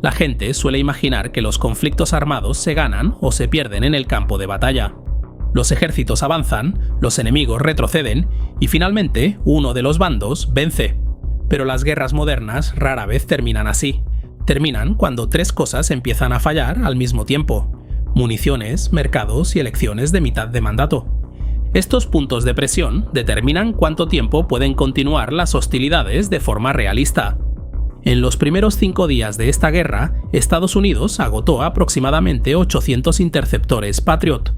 La gente suele imaginar que los conflictos armados se ganan o se pierden en el campo de batalla. Los ejércitos avanzan, los enemigos retroceden y finalmente uno de los bandos vence. Pero las guerras modernas rara vez terminan así. Terminan cuando tres cosas empiezan a fallar al mismo tiempo: municiones, mercados y elecciones de mitad de mandato. Estos puntos de presión determinan cuánto tiempo pueden continuar las hostilidades de forma realista. En los primeros 5 días de esta guerra, Estados Unidos agotó aproximadamente 800 interceptores Patriot.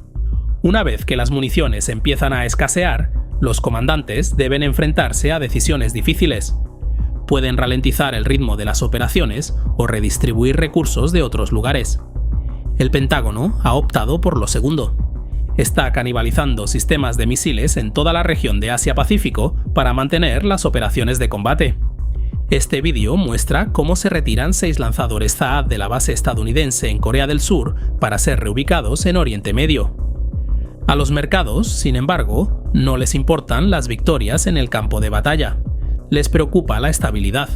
Una vez que las municiones empiezan a escasear, los comandantes deben enfrentarse a decisiones difíciles. Pueden ralentizar el ritmo de las operaciones o redistribuir recursos de otros lugares. El Pentágono ha optado por lo segundo. Está canibalizando sistemas de misiles en toda la región de Asia-Pacífico para mantener las operaciones de combate. Este vídeo muestra cómo se retiran 6 lanzadores THAAD de la base estadounidense en Corea del Sur para ser reubicados en Oriente Medio. A los mercados, sin embargo, no les importan las victorias en el campo de batalla. Les preocupa la estabilidad.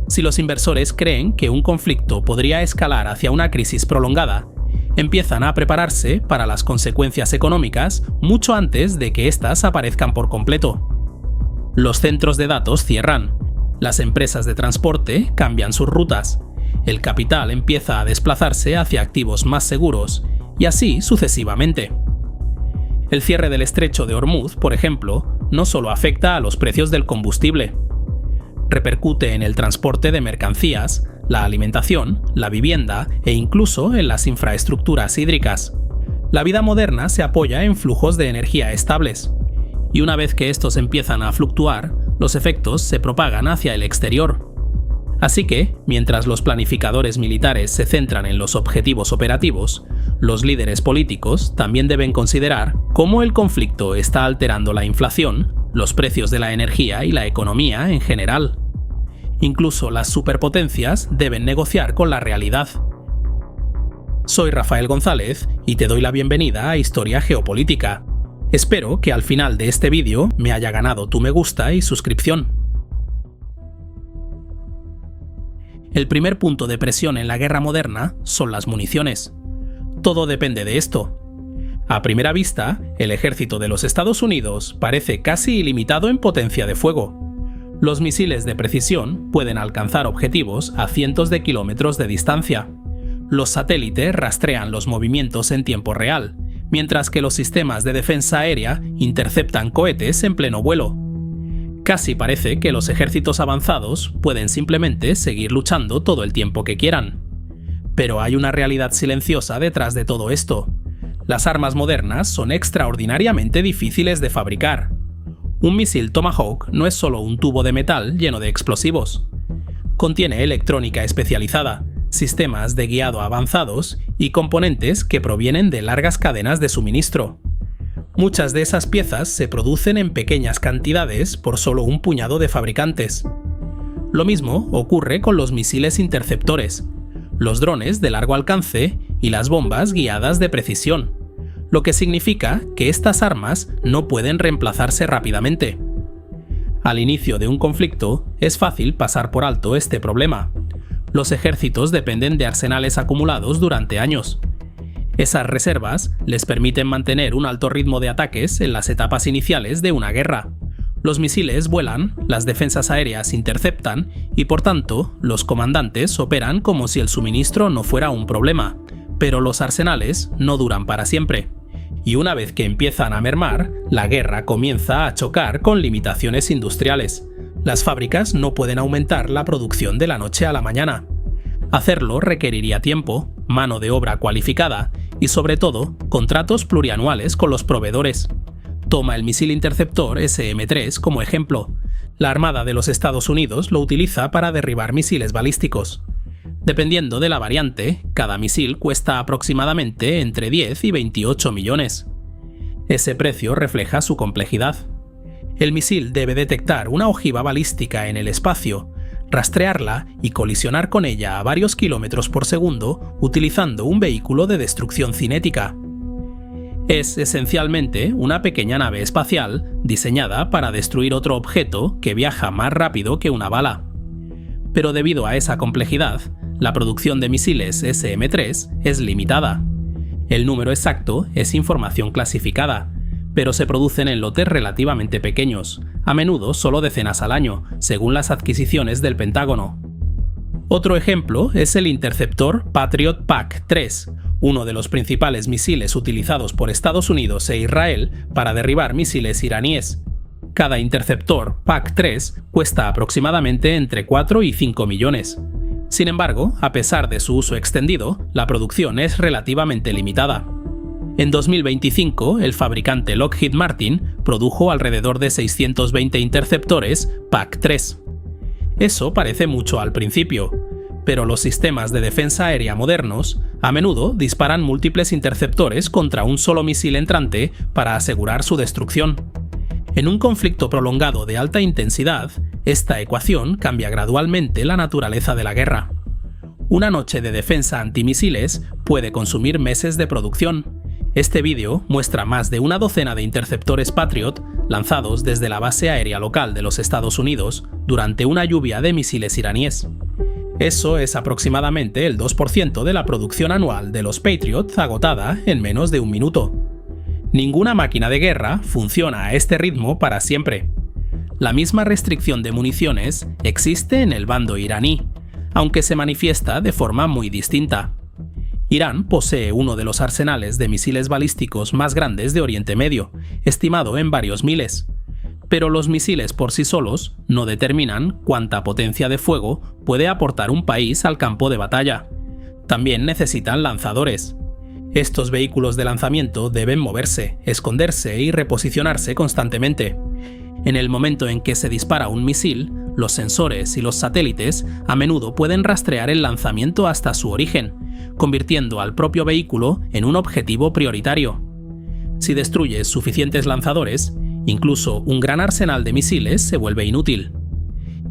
Si los inversores creen que un conflicto podría escalar hacia una crisis prolongada, empiezan a prepararse para las consecuencias económicas mucho antes de que éstas aparezcan por completo. Los centros de datos cierran. Las empresas de transporte cambian sus rutas, el capital empieza a desplazarse hacia activos más seguros, y así sucesivamente. El cierre del estrecho de Hormuz, por ejemplo, no solo afecta a los precios del combustible. Repercute en el transporte de mercancías, la alimentación, la vivienda e incluso en las infraestructuras hídricas. La vida moderna se apoya en flujos de energía estables, y una vez que estos empiezan a fluctuar, los efectos se propagan hacia el exterior. Así que, mientras los planificadores militares se centran en los objetivos operativos, los líderes políticos también deben considerar cómo el conflicto está alterando la inflación, los precios de la energía y la economía en general. Incluso las superpotencias deben negociar con la realidad. Soy Rafael González y te doy la bienvenida a Historia Geopolítica. Espero que al final de este vídeo me haya ganado tu me gusta y suscripción. El primer punto de presión en la guerra moderna son las municiones. Todo depende de esto. A primera vista, el ejército de los Estados Unidos parece casi ilimitado en potencia de fuego. Los misiles de precisión pueden alcanzar objetivos a cientos de kilómetros de distancia. Los satélites rastrean los movimientos en tiempo real, mientras que los sistemas de defensa aérea interceptan cohetes en pleno vuelo. Casi parece que los ejércitos avanzados pueden simplemente seguir luchando todo el tiempo que quieran. Pero hay una realidad silenciosa detrás de todo esto. Las armas modernas son extraordinariamente difíciles de fabricar. Un misil Tomahawk no es solo un tubo de metal lleno de explosivos. Contiene electrónica especializada, sistemas de guiado avanzados y componentes que provienen de largas cadenas de suministro. Muchas de esas piezas se producen en pequeñas cantidades por solo un puñado de fabricantes. Lo mismo ocurre con los misiles interceptores, los drones de largo alcance y las bombas guiadas de precisión, lo que significa que estas armas no pueden reemplazarse rápidamente. Al inicio de un conflicto, es fácil pasar por alto este problema. Los ejércitos dependen de arsenales acumulados durante años. Esas reservas les permiten mantener un alto ritmo de ataques en las etapas iniciales de una guerra. Los misiles vuelan, las defensas aéreas interceptan y, por tanto, los comandantes operan como si el suministro no fuera un problema. Pero los arsenales no duran para siempre. Y una vez que empiezan a mermar, la guerra comienza a chocar con limitaciones industriales. Las fábricas no pueden aumentar la producción de la noche a la mañana. Hacerlo requeriría tiempo, mano de obra cualificada y, sobre todo, contratos plurianuales con los proveedores. Toma el misil interceptor SM-3 como ejemplo. La Armada de los Estados Unidos lo utiliza para derribar misiles balísticos. Dependiendo de la variante, cada misil cuesta aproximadamente entre 10 y 28 millones. Ese precio refleja su complejidad. El misil debe detectar una ojiva balística en el espacio, rastrearla y colisionar con ella a varios kilómetros por segundo utilizando un vehículo de destrucción cinética. Es esencialmente una pequeña nave espacial diseñada para destruir otro objeto que viaja más rápido que una bala. Pero debido a esa complejidad, la producción de misiles SM-3 es limitada. El número exacto es información clasificada, pero se producen en lotes relativamente pequeños, a menudo solo decenas al año, según las adquisiciones del Pentágono. Otro ejemplo es el interceptor Patriot PAC-3, uno de los principales misiles utilizados por Estados Unidos e Israel para derribar misiles iraníes. Cada interceptor PAC-3 cuesta aproximadamente entre 4 y 5 millones. Sin embargo, a pesar de su uso extendido, la producción es relativamente limitada. En 2025, el fabricante Lockheed Martin produjo alrededor de 620 interceptores PAC-3. Eso parece mucho al principio, pero los sistemas de defensa aérea modernos a menudo disparan múltiples interceptores contra un solo misil entrante para asegurar su destrucción. En un conflicto prolongado de alta intensidad, esta ecuación cambia gradualmente la naturaleza de la guerra. Una noche de defensa antimisiles puede consumir meses de producción. Este vídeo muestra más de una docena de interceptores Patriot lanzados desde la base aérea local de los Estados Unidos durante una lluvia de misiles iraníes. Eso es aproximadamente el 2% de la producción anual de los Patriot agotada en menos de un minuto. Ninguna máquina de guerra funciona a este ritmo para siempre. La misma restricción de municiones existe en el bando iraní, aunque se manifiesta de forma muy distinta. Irán posee uno de los arsenales de misiles balísticos más grandes de Oriente Medio, estimado en varios miles. Pero los misiles por sí solos no determinan cuánta potencia de fuego puede aportar un país al campo de batalla. También necesitan lanzadores. Estos vehículos de lanzamiento deben moverse, esconderse y reposicionarse constantemente. En el momento en que se dispara un misil, los sensores y los satélites a menudo pueden rastrear el lanzamiento hasta su origen, convirtiendo al propio vehículo en un objetivo prioritario. Si destruyes suficientes lanzadores, incluso un gran arsenal de misiles se vuelve inútil.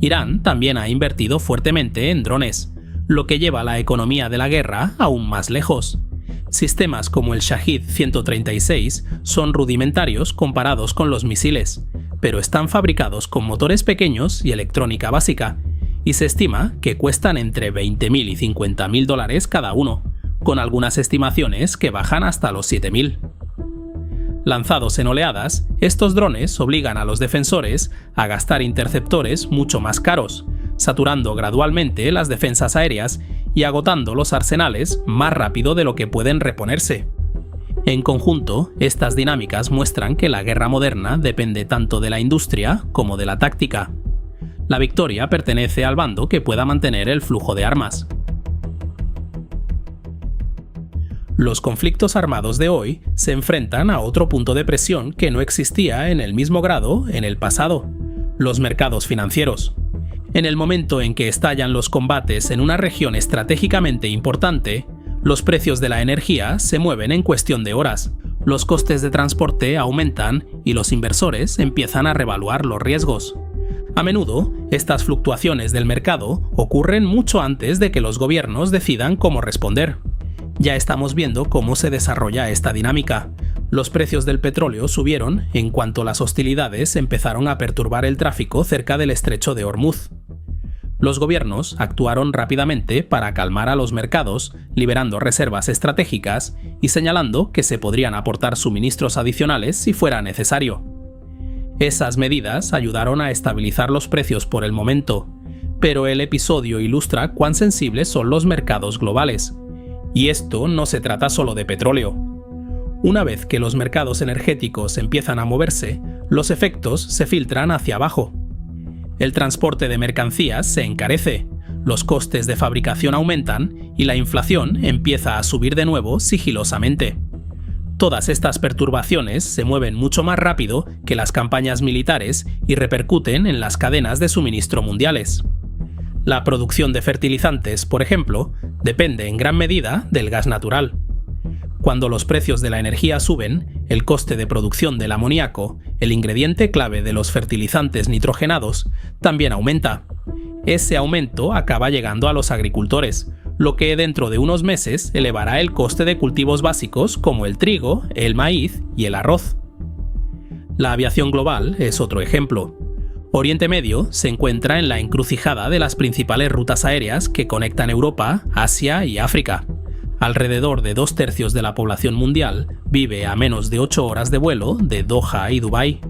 Irán también ha invertido fuertemente en drones, lo que lleva la economía de la guerra aún más lejos. Sistemas como el Shahid 136 son rudimentarios comparados con los misiles, pero están fabricados con motores pequeños y electrónica básica, y se estima que cuestan entre $20.000 y $50.000 cada uno, con algunas estimaciones que bajan hasta los $7.000. Lanzados en oleadas, estos drones obligan a los defensores a gastar interceptores mucho más caros, saturando gradualmente las defensas aéreas y agotando los arsenales más rápido de lo que pueden reponerse. En conjunto, estas dinámicas muestran que la guerra moderna depende tanto de la industria como de la táctica. La victoria pertenece al bando que pueda mantener el flujo de armas. Los conflictos armados de hoy se enfrentan a otro punto de presión que no existía en el mismo grado en el pasado: los mercados financieros. En el momento en que estallan los combates en una región estratégicamente importante, los precios de la energía se mueven en cuestión de horas, los costes de transporte aumentan y los inversores empiezan a reevaluar los riesgos. A menudo, estas fluctuaciones del mercado ocurren mucho antes de que los gobiernos decidan cómo responder. Ya estamos viendo cómo se desarrolla esta dinámica. Los precios del petróleo subieron en cuanto las hostilidades empezaron a perturbar el tráfico cerca del estrecho de Hormuz. Los gobiernos actuaron rápidamente para calmar a los mercados, liberando reservas estratégicas y señalando que se podrían aportar suministros adicionales si fuera necesario. Esas medidas ayudaron a estabilizar los precios por el momento, pero el episodio ilustra cuán sensibles son los mercados globales. Y esto no se trata solo de petróleo. Una vez que los mercados energéticos empiezan a moverse, los efectos se filtran hacia abajo. El transporte de mercancías se encarece, los costes de fabricación aumentan y la inflación empieza a subir de nuevo sigilosamente. Todas estas perturbaciones se mueven mucho más rápido que las campañas militares y repercuten en las cadenas de suministro mundiales. La producción de fertilizantes, por ejemplo, depende en gran medida del gas natural. Cuando los precios de la energía suben, el coste de producción del amoníaco, el ingrediente clave de los fertilizantes nitrogenados, también aumenta. Ese aumento acaba llegando a los agricultores, lo que dentro de unos meses elevará el coste de cultivos básicos como el trigo, el maíz y el arroz. La aviación global es otro ejemplo. Oriente Medio se encuentra en la encrucijada de las principales rutas aéreas que conectan Europa, Asia y África. Alrededor de 2/3 de la población mundial vive a menos de 8 horas de vuelo de Doha y Dubái.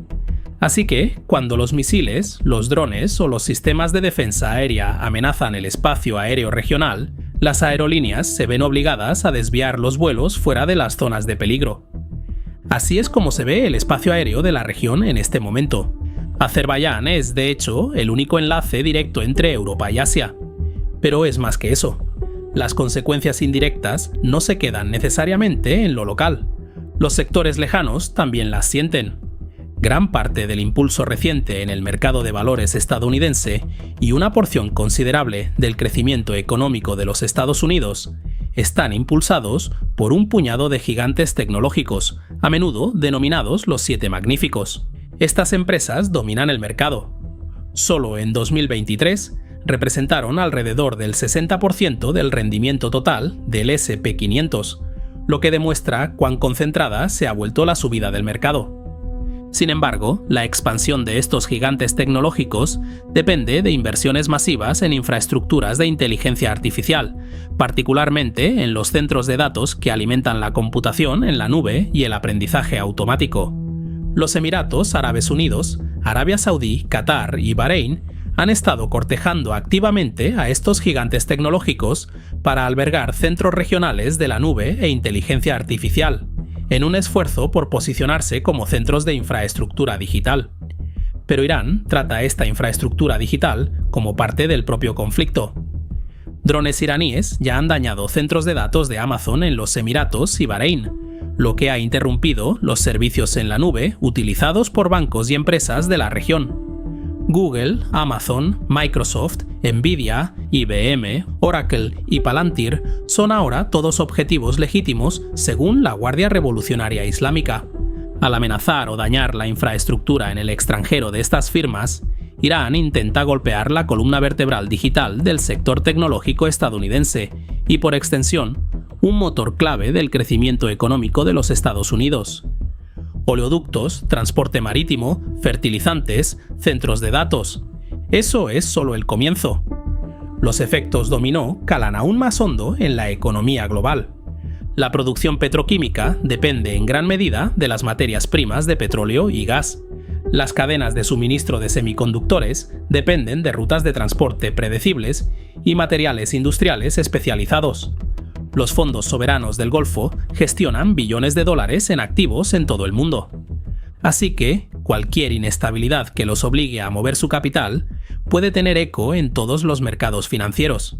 Así que, cuando los misiles, los drones o los sistemas de defensa aérea amenazan el espacio aéreo regional, las aerolíneas se ven obligadas a desviar los vuelos fuera de las zonas de peligro. Así es como se ve el espacio aéreo de la región en este momento. Azerbaiyán es, de hecho, el único enlace directo entre Europa y Asia. Pero es más que eso. Las consecuencias indirectas no se quedan necesariamente en lo local. Los sectores lejanos también las sienten. Gran parte del impulso reciente en el mercado de valores estadounidense y una porción considerable del crecimiento económico de los Estados Unidos están impulsados por un puñado de gigantes tecnológicos, a menudo denominados los Siete Magníficos. Estas empresas dominan el mercado. Solo en 2023 representaron alrededor del 60% del rendimiento total del S&P 500, lo que demuestra cuán concentrada se ha vuelto la subida del mercado. Sin embargo, la expansión de estos gigantes tecnológicos depende de inversiones masivas en infraestructuras de inteligencia artificial, particularmente en los centros de datos que alimentan la computación en la nube y el aprendizaje automático. Los Emiratos Árabes Unidos, Arabia Saudí, Qatar y Bahrein han estado cortejando activamente a estos gigantes tecnológicos para albergar centros regionales de la nube e inteligencia artificial, en un esfuerzo por posicionarse como centros de infraestructura digital. Pero Irán trata esta infraestructura digital como parte del propio conflicto. Drones iraníes ya han dañado centros de datos de Amazon en los Emiratos y Bahrein, lo que ha interrumpido los servicios en la nube utilizados por bancos y empresas de la región. Google, Amazon, Microsoft, Nvidia, IBM, Oracle y Palantir son ahora todos objetivos legítimos según la Guardia Revolucionaria Islámica. Al amenazar o dañar la infraestructura en el extranjero de estas firmas, Irán intenta golpear la columna vertebral digital del sector tecnológico estadounidense y, por extensión, un motor clave del crecimiento económico de los Estados Unidos. Oleoductos, transporte marítimo, fertilizantes, centros de datos. Eso es solo el comienzo. Los efectos dominó calan aún más hondo en la economía global. La producción petroquímica depende en gran medida de las materias primas de petróleo y gas. Las cadenas de suministro de semiconductores dependen de rutas de transporte predecibles y materiales industriales especializados. Los fondos soberanos del Golfo gestionan billones de dólares en activos en todo el mundo. Así que, cualquier inestabilidad que los obligue a mover su capital puede tener eco en todos los mercados financieros.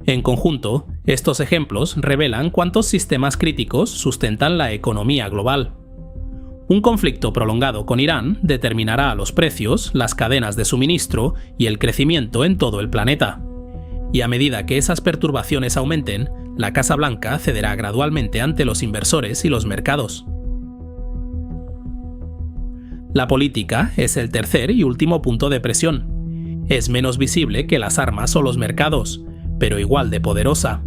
En conjunto, estos ejemplos revelan cuántos sistemas críticos sustentan la economía global. Un conflicto prolongado con Irán determinará los precios, las cadenas de suministro y el crecimiento en todo el planeta. Y a medida que esas perturbaciones aumenten, la Casa Blanca cederá gradualmente ante los inversores y los mercados. La política es el tercer y último punto de presión. Es menos visible que las armas o los mercados, pero igual de poderosa.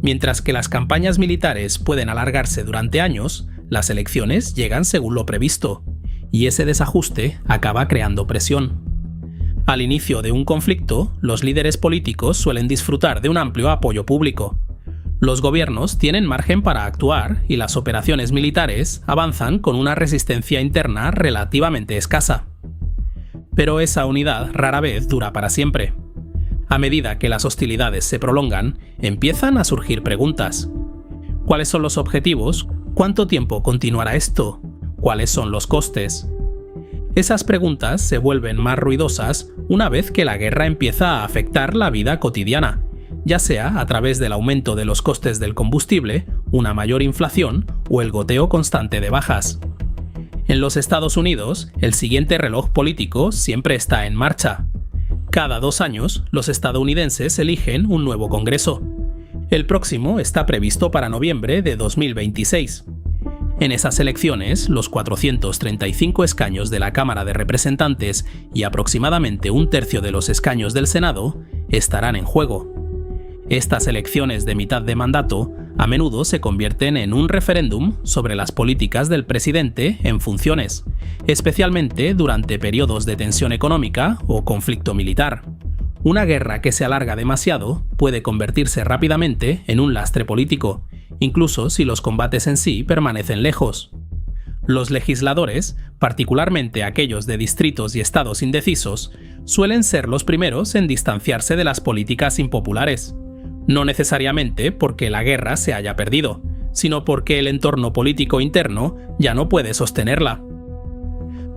Mientras que las campañas militares pueden alargarse durante años, las elecciones llegan según lo previsto, y ese desajuste acaba creando presión. Al inicio de un conflicto, los líderes políticos suelen disfrutar de un amplio apoyo público. Los gobiernos tienen margen para actuar y las operaciones militares avanzan con una resistencia interna relativamente escasa. Pero esa unidad rara vez dura para siempre. A medida que las hostilidades se prolongan, empiezan a surgir preguntas. ¿Cuáles son los objetivos? ¿Cuánto tiempo continuará esto? ¿Cuáles son los costes? Esas preguntas se vuelven más ruidosas una vez que la guerra empieza a afectar la vida cotidiana, ya sea a través del aumento de los costes del combustible, una mayor inflación o el goteo constante de bajas. En los Estados Unidos, el siguiente reloj político siempre está en marcha. Cada 2 años, los estadounidenses eligen un nuevo Congreso. El próximo está previsto para noviembre de 2026. En esas elecciones, los 435 escaños de la Cámara de Representantes y aproximadamente 1/3 de los escaños del Senado estarán en juego. Estas elecciones de mitad de mandato A menudo se convierten en un referéndum sobre las políticas del presidente en funciones, especialmente durante periodos de tensión económica o conflicto militar. Una guerra que se alarga demasiado puede convertirse rápidamente en un lastre político, incluso si los combates en sí permanecen lejos. Los legisladores, particularmente aquellos de distritos y estados indecisos, suelen ser los primeros en distanciarse de las políticas impopulares. No necesariamente porque la guerra se haya perdido, sino porque el entorno político interno ya no puede sostenerla.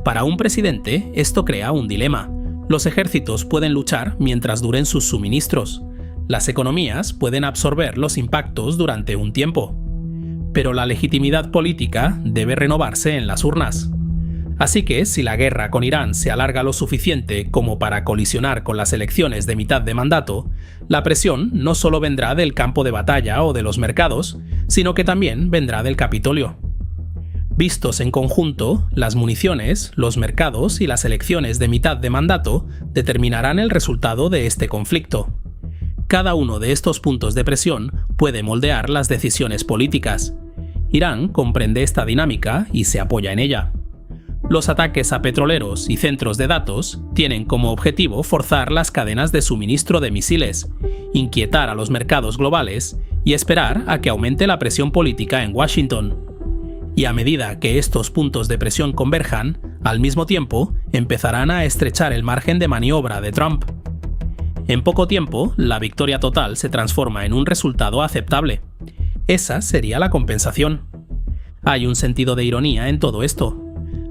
Para un presidente, esto crea un dilema. Los ejércitos pueden luchar mientras duren sus suministros. Las economías pueden absorber los impactos durante un tiempo. Pero la legitimidad política debe renovarse en las urnas. Así que si la guerra con Irán se alarga lo suficiente como para colisionar con las elecciones de mitad de mandato, la presión no solo vendrá del campo de batalla o de los mercados, sino que también vendrá del Capitolio. Vistos en conjunto, las municiones, los mercados y las elecciones de mitad de mandato determinarán el resultado de este conflicto. Cada uno de estos puntos de presión puede moldear las decisiones políticas. Irán comprende esta dinámica y se apoya en ella. Los ataques a petroleros y centros de datos tienen como objetivo forzar las cadenas de suministro de misiles, inquietar a los mercados globales y esperar a que aumente la presión política en Washington. Y a medida que estos puntos de presión converjan, al mismo tiempo empezarán a estrechar el margen de maniobra de Trump. En poco tiempo, la victoria total se transforma en un resultado aceptable. Esa sería la compensación. Hay un sentido de ironía en todo esto.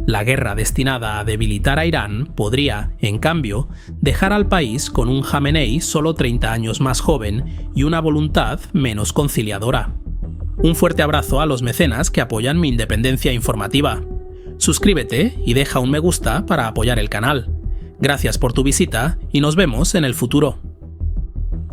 La guerra destinada a debilitar a Irán podría, en cambio, dejar al país con un Jamenei solo 30 años más joven y una voluntad menos conciliadora. Un fuerte abrazo a los mecenas que apoyan mi independencia informativa. Suscríbete y deja un me gusta para apoyar el canal. Gracias por tu visita y nos vemos en el futuro.